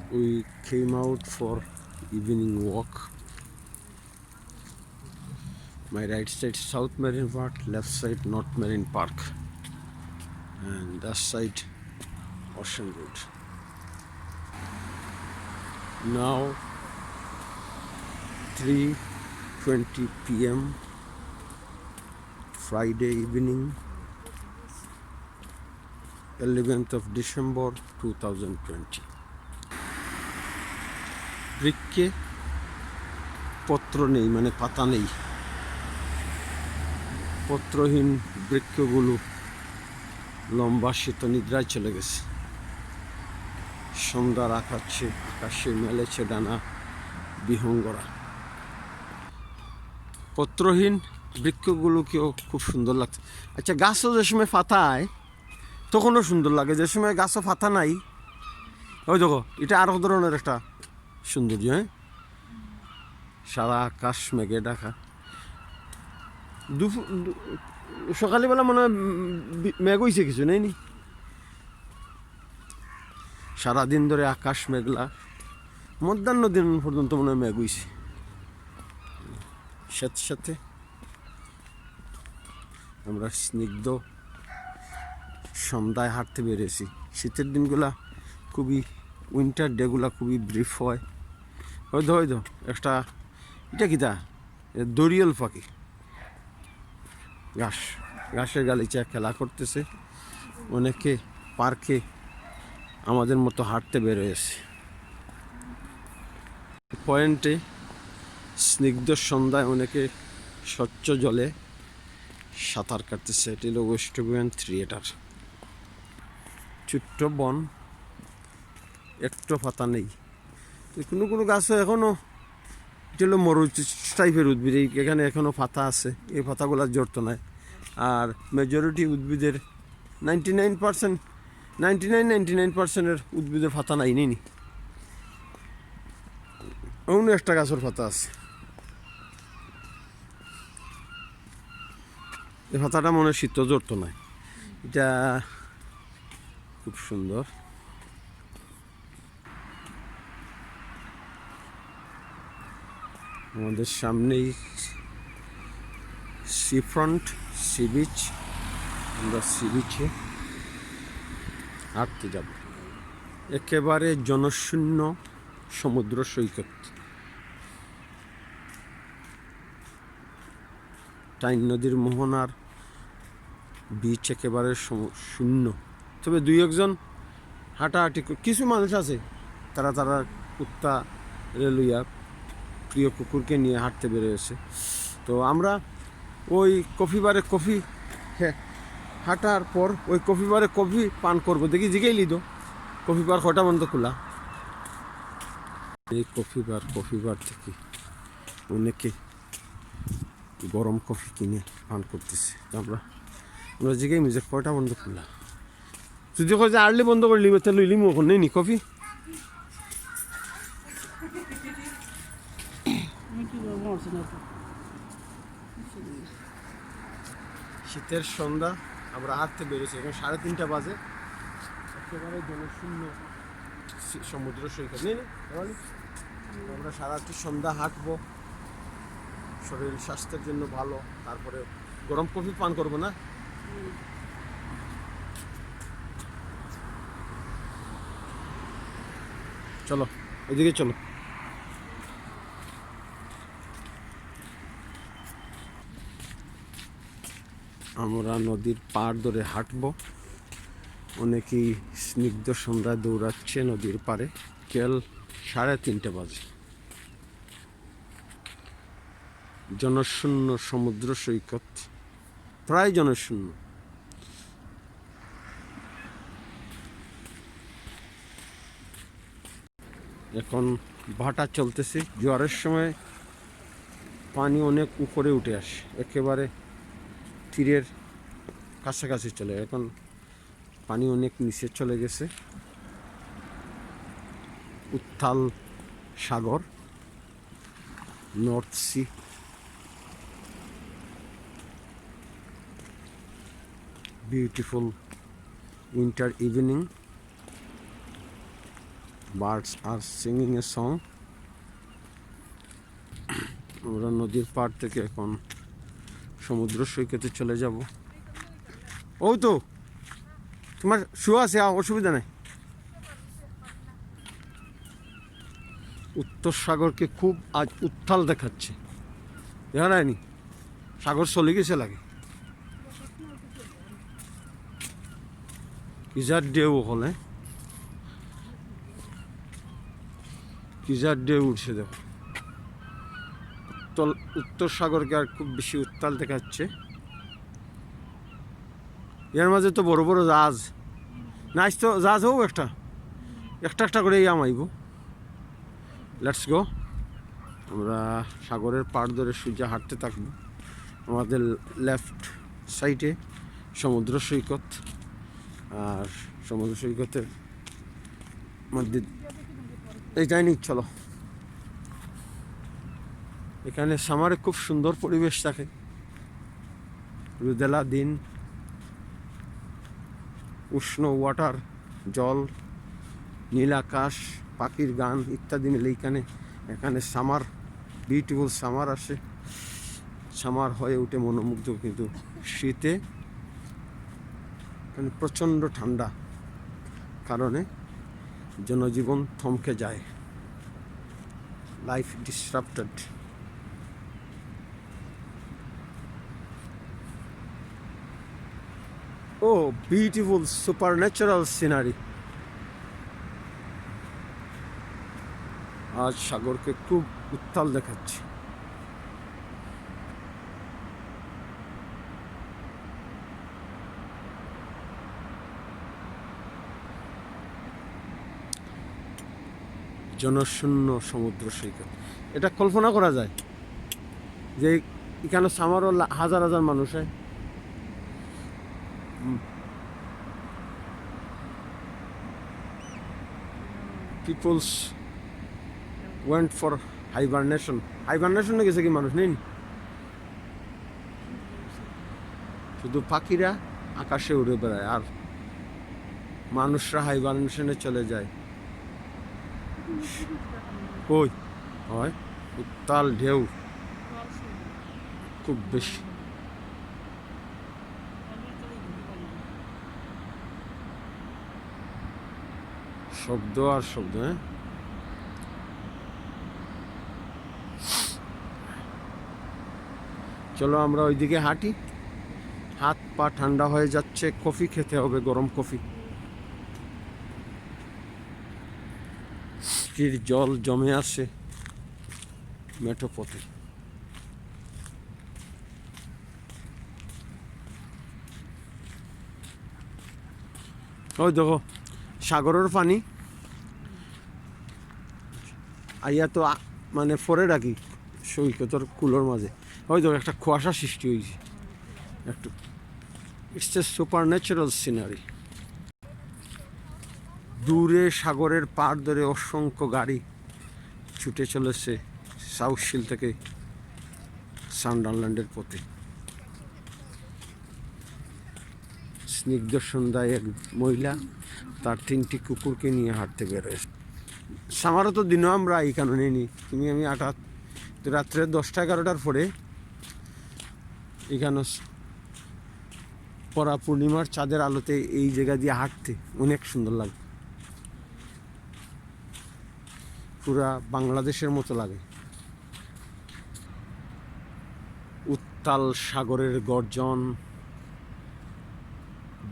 We came out for evening walk. My right side South Marine Park, left side North Marine Park, and that side Ocean Road. Now 3:20 p.m. Friday evening, 11th of December 2020. বৃক্ষে পত্র নেই, মানে পাতা নেই। পত্রহীন বৃক্ষগুলো লম্বা শীত নিদ্রায় চলে গেছে। সন্ধ্যার আকাশে মেলেছে ডানা বিহঙ্গরা। পত্রহীন বৃক্ষগুলোকেও খুব সুন্দর লাগছে। আচ্ছা, গাছও যে সময় পাতায় তখনও সুন্দর লাগে, যে সময় গাছও পাতা নাই। ওই দেখো, এটা আরো ধরনের একটা সৌন্দর্য। হ্যাঁ, সারা আকাশ মেঘে ঢাকা। সকালবেলা মনে হয় মেঘ হয়েছে কিছু নেই নি। সারাদিন ধরে আকাশ মেঘলা, মধ্যাহ্ন দিন পর্যন্ত মনে হয় মেঘ হয়েছে। সাথে সাথে আমরা স্নিগ্ধ সন্ধ্যায় হাঁটতে বেরিয়েছি। শীতের দিনগুলা খুবই, উইন্টার ডেগুলা খুবই ব্রিফ হয়। হয়তো একটা, এটা কিতা দরিয়াল পাখি ঘাসের গালিচা খেলা করতেছে। অনেকে পার্কে আমাদের মতো হাঁটতে বেরোয়েছে। পয়েন্টে স্নিগ্ধ সন্ধ্যায় অনেকে স্বচ্ছ জলে সাঁতার কাটতেছে। এটি হলো ওয়েস্টবেঙ্গল থিয়েটার। ছোট্ট বন, একটু পাতা নেই। কোনো কোনো গাছও এখনও, এটা হলো মরুচ টাইপের উদ্ভিদ, এখানে এখনও পাতা আছে। এই পাতাগুলো জড়তো নাই। আর মেজরিটি উদ্ভিদের 99% উদ্ভিদের পাতা নাই নি। অন্য একটা গাছের পাতা আছে, এই পাতাটা মনে হয় শীত জড়তো নাই। এটা খুব সুন্দর। আমাদের সামনেই সি ফ্রন্ট, সি বিচ। আমরা সি বিচে হাঁটতে যাব। একেবারে জনশূন্য সমুদ্র সৈকত। টাইন নদীর মোহনার বিচ একেবারে শূন্য। তবে দুই একজন হাঁটাহাঁটি, কিছু মানুষ আছে তারা কুত্তা লইয়া, প্রিয় কুকুরকে নিয়ে হাঁটতে বেরোয়েছে। তো আমরা ওই কফি হাঁটার পর ওই কফি পান করবো। দেখি জিগেইলি তো কফি বার কটা বন্ধ খোলা। এই কফি বার থেকে অনেকে গরম কফি কিনে পান করতেছে। আমরা জিগাই মিজে কয়টা বন্ধ খোলা। যদি কয় যে আর্লি বন্ধ করলি তো লইলিম ওখান নেই নি কফি। শীতের সন্ধ্যা, আমরা হাঁটতে বেরোছি। এখন 3:30 বাজে। একেবারে জনশূন্য সমুদ্র সৈকত নেই। আমরা সারাটি সন্ধ্যা হাঁটবো, শরীর স্বাস্থ্যের জন্য ভালো। তারপরে গরম কফি পান করবো না। চলো ওইদিকে চলো। আমরা নদীর পাড় ধরে হাঁটবো। অনেকেই স্নিগ্ধ সন্ধ্যায় দৌড়াচ্ছে নদীর পাড়ে। কেল 3:30 বাজে। জনশূন্য সমুদ্র সৈকত, প্রায় জনশূন্য। এখন ভাটা চলতেছে। জোয়ারের সময় পানি অনেক উপরে উঠে আসে, একেবারে তীরের কাছাকাছি চলে। এখন পানি অনেক নিচে চলে গেছে। উত্তাল সাগর, north sea. Beautiful winter evening, birds are singing a song. আমরা নদীর পাড় থেকে এখন সমুদ্র সৈকতে চলে যাব। ও তো তোমার শু আছে, অসুবিধা নেই। উত্তর সাগরকে খুব আজ উত্তাল দেখাচ্ছে, দেখা যায়নি? সাগর চলে গেছে লাগে। কিজার ঢেউ হলে কিজার ঢেউ উঠছে দেখো। উত্তর সাগরকে আর খুব বেশি উত্তাল দেখাচ্ছে। এর মাঝে তো বড় বড় জাহাজ নাইস, তো জাহাজ হোক একটা একটা করে আমাইব। Let's go. আমরা সাগরের পাড় ধরে সোজা হাঁটতে থাকবো। আমাদের লেফট সাইডে সমুদ্র সৈকত, আর সমুদ্র সৈকতের মধ্যে এইটাই নিক। চলো, এখানে সামারে খুব সুন্দর পরিবেশ থাকে। রুদেলা দিন, উষ্ণ ওয়াটার, জল, নীল আকাশ, পাখির গান ইত্যাদি মিলে এখানে সামার, বিউটিফুল সামার আসে। সামার হয়ে উঠে মনোমুগ্ধ, কিন্তু শীতে এখানে প্রচণ্ড ঠান্ডা কারণে জনজীবন থমকে যায়, লাইফ ডিসরাপ্টেড। ও বিউটিফুল সুপার ন্যাচারাল সিনারি। আজ সাগরকে খুব উত্তাল দেখাচ্ছে। জনশূন্য সমুদ্র সৈকত, এটা কল্পনা করা যায় যে এখানে সামারও হাজার হাজার মানুষ হয়। পিপলস ওয়েন্ট ফর হাইবারনেশনে গেছে কি মানুষ নেই, শুধু পাখিরা আকাশে উড়ে বেড়ায় আর মানুষরা হাইবারনেশনে চলে যায়। কই হয় উত্তাল ঢেউ খুব বেশি। শব্দ আর শব্দ। চলো আমরা ওইদিকে হাঁটি। হাত পা ঠান্ডা হয়ে যাচ্ছে, কফি খেতে হবে, গরম কফি। জল জমে আসে মেঠো পথে। ওই দেখো সাগরের পানি আইয়া তো মানে ফরে রাখি সৈকতর কুলোর মাঝে। ওই দেখো একটা কুয়াশা সৃষ্টি হয়েছে একটু। It's a super natural scenery. দূরে সাগরের পাড় ধরে অসংখ্য গাড়ি ছুটে চলেছে সাউথ শিল থেকে সান্ডারল্যান্ডের পথে। স্নিগ্ধ সন্ধ্যায় এক মহিলা তার 3টি কুকুরকে নিয়ে হাঁটতে বেরোয়। সামারও তো দিনও আমরা এই কারণে নিই, তুমি আমি রাত্রে 10টা-11টার পরে এখানে পরা পূর্ণিমার চাঁদের আলোতে এই জায়গা দিয়ে হাঁটতে অনেক সুন্দর লাগে, পুরা বাংলাদেশের মতো লাগে। উত্তাল সাগরের গর্জন,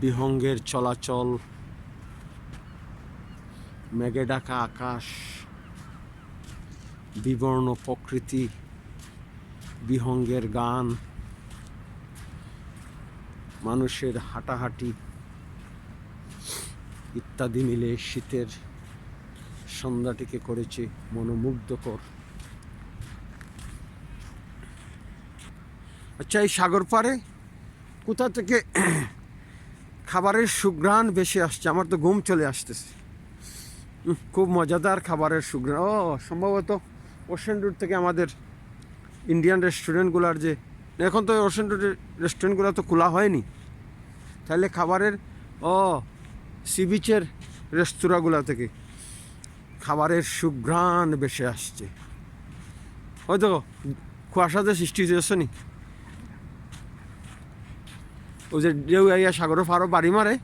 বিহঙ্গের চলাচল, মেঘে ঢাকা আকাশ, বিবর্ণ প্রকৃতি, বিহঙ্গের গান, মানুষের হাঁটাহাঁটি ইত্যাদি মিলে শীতের সন্ধ্যাটিকে করেছে মনোমুগ্ধকর। আচ্ছা, এই সাগর পাড়ে কোথা থেকে খাবারের সুঘ্রাণ বেশি আসছে? আমার তো ঘুম চলে আসতেছে। খুব মজাদার খাবারের সুঘ্রাণ। সম্ভবত ওশেন রোড থেকে আমাদের ইন্ডিয়ান রেস্টুরেন্টগুলোর যে, এখন তো ওশেন রোডের রেস্টুরেন্টগুলো তো খোলা হয়নি, তাহলে খাবারের সি বিচের রেস্তোরাঁগুলো থেকে খাবারের সুঘ্রাণ ভেসে আসছে। হয়তো কুয়াশাতে সৃষ্টি হয়েছে নি, ওই যে ঢেউ আইয়া সাগরের পাড়ও বাড়ি মারে,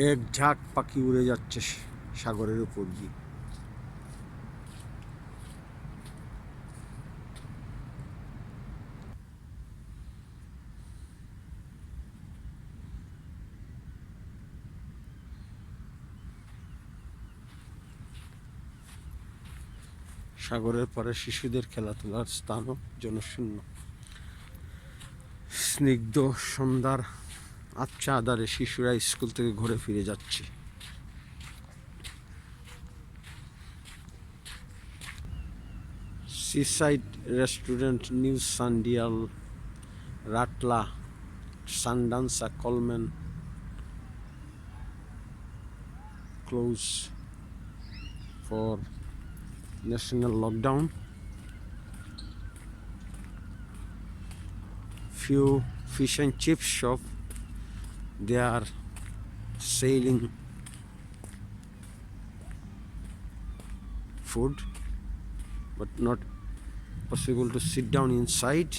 এক ঝাঁক পাখি উড়ে যাচ্ছে সাগরের উপর দিয়ে। সাগরের পরে শিশুদের খেলাধুলার স্থানও জনশূন্য। স্নিগ্ধ সন্ধ্যার আচ্ছা আধারে শিশুরা স্কুল থেকে ঘুরে ফিরে যাচ্ছে। সিসাইড রেস্টুরেন্ট, নিউ সান্ডিয়াল, রাটলা, সানডান্সা, Coleman close for national lockdown. Few fish and chip shop, they are selling food, but not possible to sit down inside.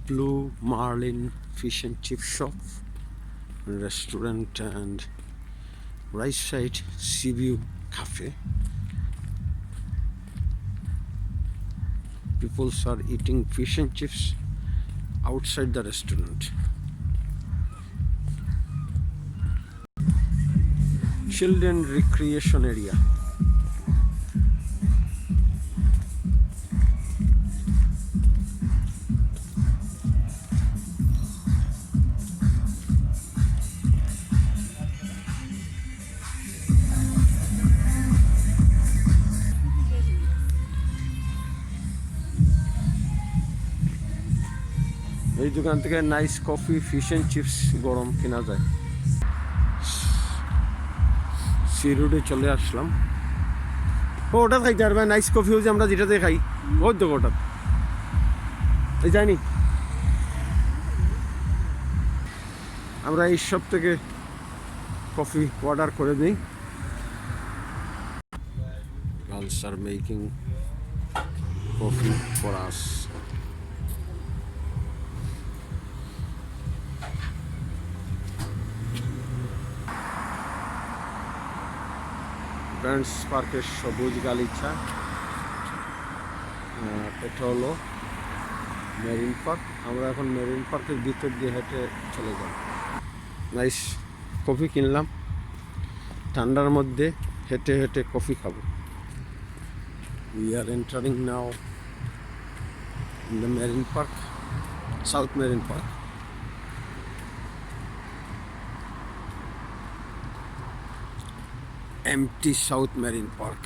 Blue Marlin Fish and Chip Shop, restaurant and right side Seaview Cafe. People are eating fish and chips outside the restaurant. Children recreation area. এই দোকান থেকে nice coffee, fish and chips গরম কেনা যায়। C রোডে চলে আসলাম। ওটা খাইতে পারবে, নাইস কফি হচ্ছে আমরা যেটাতে খাই, ওই তো ওটা এই যাইনি। আমরা এই সব থেকে কফি অর্ডার করে দিই। Girls are making coffee for us. Friends পার্কের সবুজ গালিচা, এটা হলো মেরিন পার্ক। আমরা এখন মেরিন পার্কের ভিতর দিয়ে হেঁটে চলে যাব। নাইস কফি কিনলাম, ঠান্ডার মধ্যে হেঁটে হেঁটে কফি খাবো। We are entering now in the Marine Park, South Marine Park. Empty South Marine Park.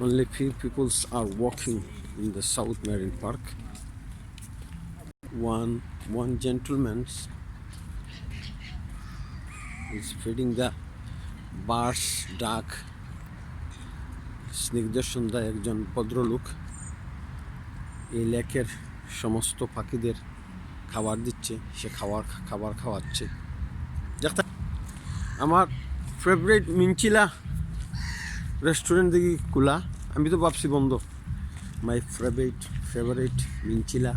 Only few people are walking in the South Marine Park. One gentleman is feeding the birds, duck. স্নিগ্ধ সন্ধ্যায় একজন ভদ্রলোক এই লেকের সমস্ত পাখিদের খাবার দিচ্ছে, সে খাবার খাওয়াচ্ছে। আমার ফেভারিট মিনচিলা রেস্টুরেন্ট দেখি খোলা, আমি তো ভাবছি বন্ধ। মাই ফেভারিট মিনচিলা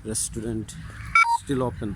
রেস্টুরেন্ট স্টিল ওপেন।